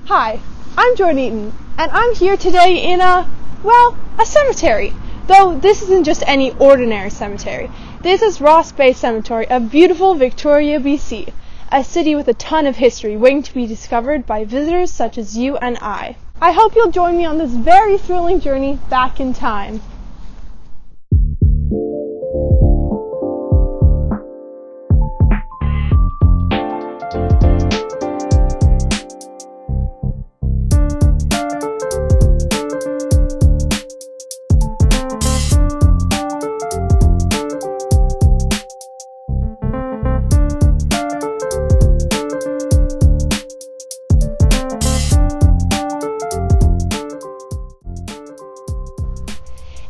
Hi, I'm Jordan Eaton, and I'm here today in a cemetery. Though this isn't just any ordinary cemetery. This is Ross Bay Cemetery of beautiful Victoria, BC, a city with a ton of history waiting to be discovered by visitors such as you and I. I hope you'll join me on this very thrilling journey back in time.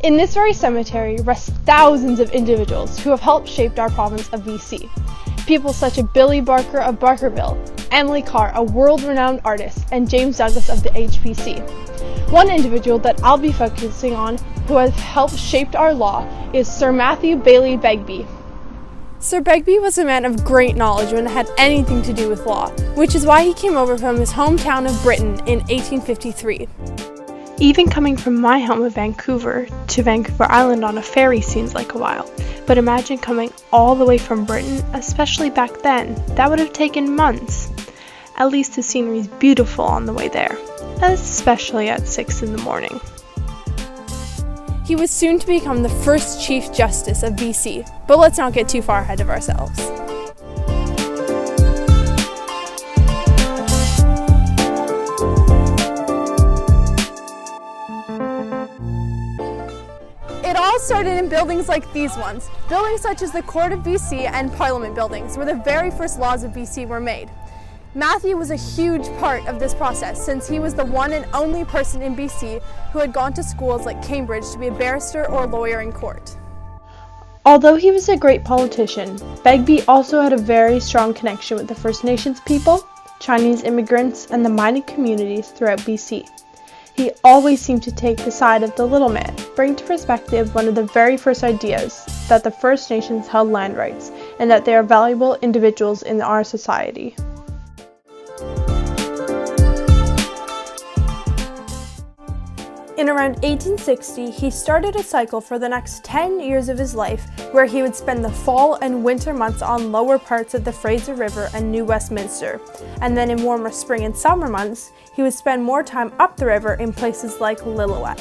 In this very cemetery rest thousands of individuals who have helped shape our province of BC. People such as Billy Barker of Barkerville, Emily Carr, a world-renowned artist, and James Douglas of the HPC. One individual that I'll be focusing on who has helped shape our law is Sir Matthew Baillie Begbie. Sir Begbie was a man of great knowledge when it had anything to do with law, which is why he came over from his hometown of Britain in 1853. Even coming from my home of Vancouver to Vancouver Island on a ferry seems like a while, but imagine coming all the way from Britain, especially back then. That would have taken months. At least the scenery is beautiful on the way there, especially at 6 in the morning. He was soon to become the first Chief Justice of BC, but let's not get too far ahead of ourselves. It all started in buildings like these ones. Buildings such as the Court of BC and Parliament buildings, where the very first laws of BC were made. Matthew was a huge part of this process, since he was the one and only person in BC who had gone to schools like Cambridge to be a barrister or lawyer in court. Although he was a great politician, Begbie also had a very strong connection with the First Nations people, Chinese immigrants, and the mining communities throughout BC. He always seemed to take the side of the little man, bringing to perspective one of the very first ideas that the First Nations held land rights and that they are valuable individuals in our society. In around 1860, he started a cycle for the next 10 years of his life where he would spend the fall and winter months on lower parts of the Fraser River and New Westminster, and then in warmer spring and summer months, he would spend more time up the river in places like Lillooet.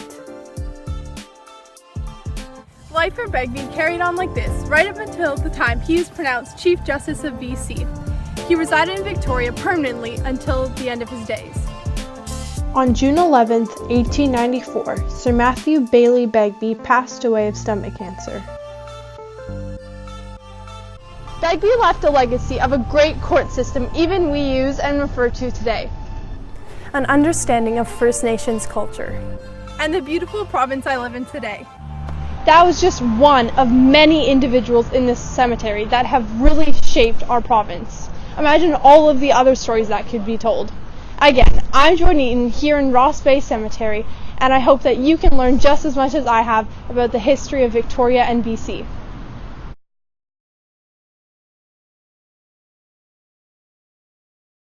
Life for Begbie carried on like this right up until the time he was pronounced Chief Justice of BC. He resided in Victoria permanently until the end of his days. On June 11, 1894, Sir Matthew Baillie Begbie passed away of stomach cancer. Begbie left a legacy of a great court system even we use and refer to today. An understanding of First Nations culture. And the beautiful province I live in today. That was just one of many individuals in this cemetery that have really shaped our province. Imagine all of the other stories that could be told. Again, I'm Jordan Eaton here in Ross Bay Cemetery, and I hope that you can learn just as much as I have about the history of Victoria and BC.